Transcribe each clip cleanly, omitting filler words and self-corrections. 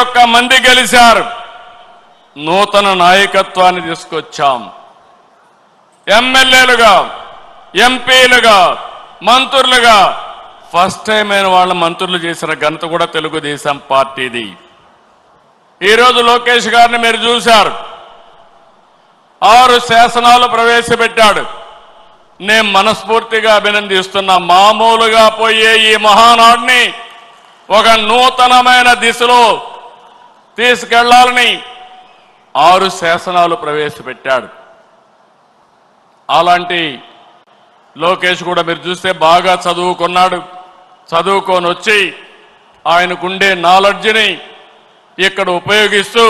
21 మంది గెలిచారు. నూతన నాయకత్వాన్ని తీసుకొచ్చాం. ఎమ్మెల్యేలుగా, ఎంపీలుగా, మంత్రులుగా ఫస్ట్ టైం అయిన వాళ్ళ మంత్రులు చేసిన ఘనత కూడా తెలుగుదేశం పార్టీది. ఈరోజు లోకేష్ గారిని మీరు చూశారు. 6 శాసనాలు ప్రవేశపెట్టాడు. నేను మనస్ఫూర్తిగా అభినందిస్తున్నా. మామూలుగా పోయే ఈ మహానాడిని ఒక నూతనమైన దిశలో తీసుకెళ్లాలని 6 శాసనాలు ప్రవేశపెట్టాడు. అలాంటి లోకేష్ కూడా మీరు చూస్తే బాగా చదువుకున్నాడు. చదువుకొని వచ్చి ఆయనకుండే నాలెడ్జ్ని ఇక్కడ ఉపయోగిస్తూ,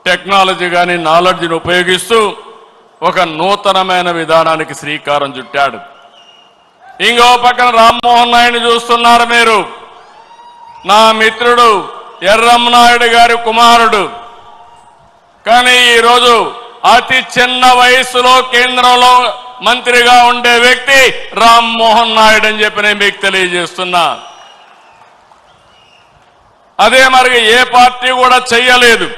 టెక్నాలజీ కానీ నాలెడ్జ్ని ఉపయోగిస్తూ ఒక నూతనమైన విధానానికి శ్రీకారం చుట్టాడు. ఇంకో పక్కన రామ్మోహన్ నాయుడు చూస్తున్నారు మీరు. నా మిత్రుడు ఎర్రమనాయుడు గారి కుమారుడు. కానీ ఈరోజు అతి చిన్న వయసులో కేంద్రంలో మంత్రిగా ఉండే వ్యక్తి రామ్మోహన్ నాయుడు అని చెప్పి నేను మీకు తెలియజేస్తున్నా. అదే మరి ఏ పార్టీ కూడా చెయ్యలేదు.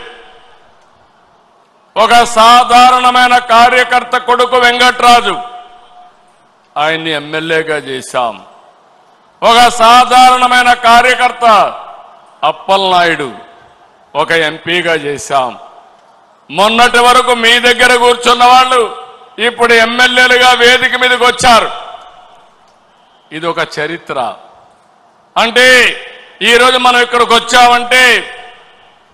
ఒక సాధారణమైన కార్యకర్త కొడుకు వెంకట్రాజు, ఆయన్ని ఎమ్మెల్యేగా చేశాం. ఒక సాధారణమైన కార్యకర్త అప్పలనాయుడు ఒక ఎంపీగా చేశాం. మొన్నటి వరకు మీ దగ్గర కూర్చున్న వాళ్ళు ఇప్పుడు ఎమ్మెల్యేలుగా వేదిక మీదకి వచ్చారు. ఇది ఒక చరిత్ర. అంటే ఈరోజు మనం ఇక్కడికి వచ్చామంటే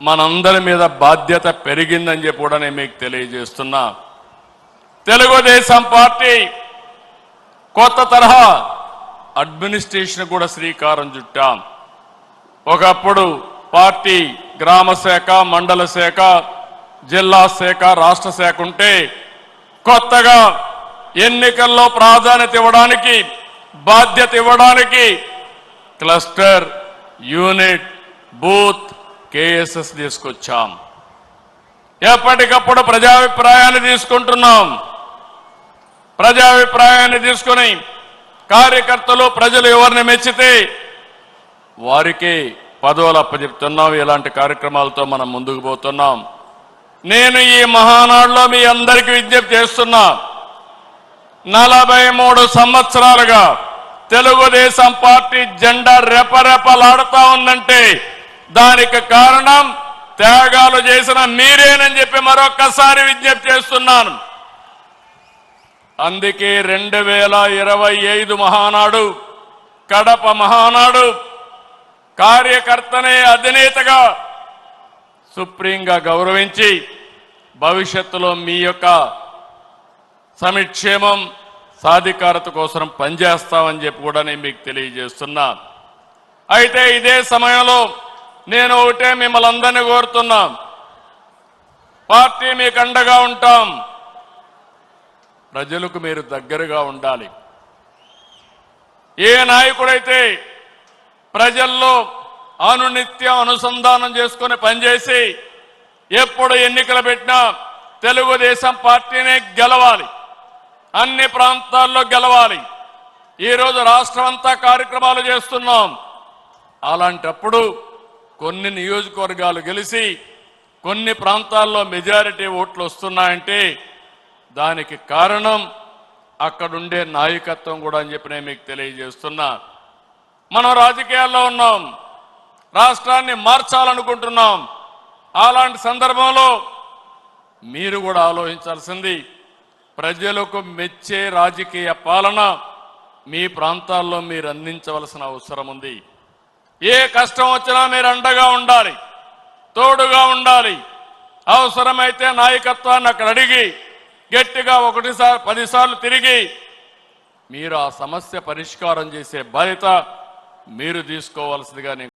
మనందరి మీద బాధ్యత పెరిగిందని చెప్పి కూడా నేను మీకు తెలియజేస్తున్నా. తెలుగుదేశం పార్టీ కొత్త తరహా అడ్మినిస్ట్రేషన్ కూడా శ్రీకారం చుట్టాం. ఒకప్పుడు పార్టీ గ్రామ శాఖ, మండల శాఖ, జిల్లా శాఖ, రాష్ట్ర శాఖ ఉంటే కొత్తగా ఎన్నికల్లో ప్రాధాన్యత ఇవ్వడానికి, బాధ్యత ఇవ్వడానికి క్లస్టర్, యూనిట్, బూత్, కేఎస్ఎస్ తీసుకొచ్చాం. ఎప్పటికప్పుడు ప్రజాభిప్రాయాన్ని తీసుకుంటున్నాం. ప్రజాభిప్రాయాన్ని తీసుకుని కార్యకర్తలు, ప్రజలు ఎవరిని మెచ్చితే వారికి పదవులు అప్పచెప్తున్నాం. ఇలాంటి కార్యక్రమాలతో మనం ముందుకు పోతున్నాం. నేను ఈ మహానాడులో మీ అందరికీ విజ్ఞప్తి చేస్తున్నా. 43 సంవత్సరాలుగా తెలుగుదేశం పార్టీ జెండా రెపరెపలాడుతా ఉందంటే దానికి కారణం త్యాగాలు చేసిన మీరేనని చెప్పి మరొక్కసారి విజ్ఞప్తి చేస్తున్నాను. అందుకే 2025 మహానాడు, కడప మహానాడు కార్యకర్తనే అధినేతగా సుప్రీంగా గౌరవించి భవిష్యత్తులో మీ యొక్క సంక్షేమం, సాధికారత కోసం పనిచేస్తామని చెప్పి కూడా నేను మీకు తెలియజేస్తున్నా. అయితే ఇదే సమయంలో నేను ఒకటే మిమ్మల్ని అందరినీ కోరుతున్నా. పార్టీ మీకు అండగా ఉంటాం. ప్రజలకు మీరు దగ్గరగా ఉండాలి. ఏ నాయకుడైతే ప్రజల్లో అనునిత్యం అనుసంధానం చేసుకుని పనిచేసి ఎప్పుడు ఎన్నికలు పెట్టినా తెలుగుదేశం పార్టీనే గెలవాలి, అన్ని ప్రాంతాల్లో గెలవాలి. ఈరోజు రాష్ట్రం అంతా కార్యక్రమాలు చేస్తున్నాం. అలాంటప్పుడు కొన్ని నియోజకవర్గాలు గెలిచి కొన్ని ప్రాంతాల్లో మెజారిటీ ఓట్లు వస్తున్నాయంటే దానికి కారణం అక్కడుండే నాయకత్వం కూడా అని చెప్పి నేను మీకు తెలియజేస్తున్నా. మనం రాజకీయాల్లో ఉన్నాం, రాష్ట్రాన్ని మార్చాలనుకుంటున్నాం. అలాంటి సందర్భంలో మీరు కూడా ఆలోచించాల్సింది ప్రజలకు మెచ్చే రాజకీయ పాలన మీ ప్రాంతాల్లో మీరు అందించవలసిన అవసరం ఉంది. ఏ కష్టం వచ్చినా మీరు అండగా ఉండాలి, తోడుగా ఉండాలి. అవసరమైతే నాయకత్వాన్ని అక్కడ అడిగి గట్టిగా 10 సార్లు తిరిగి మీరు ఆ సమస్య పరిష్కారం చేసే బాధ్యత మీరు తీసుకోవాల్సిందిగా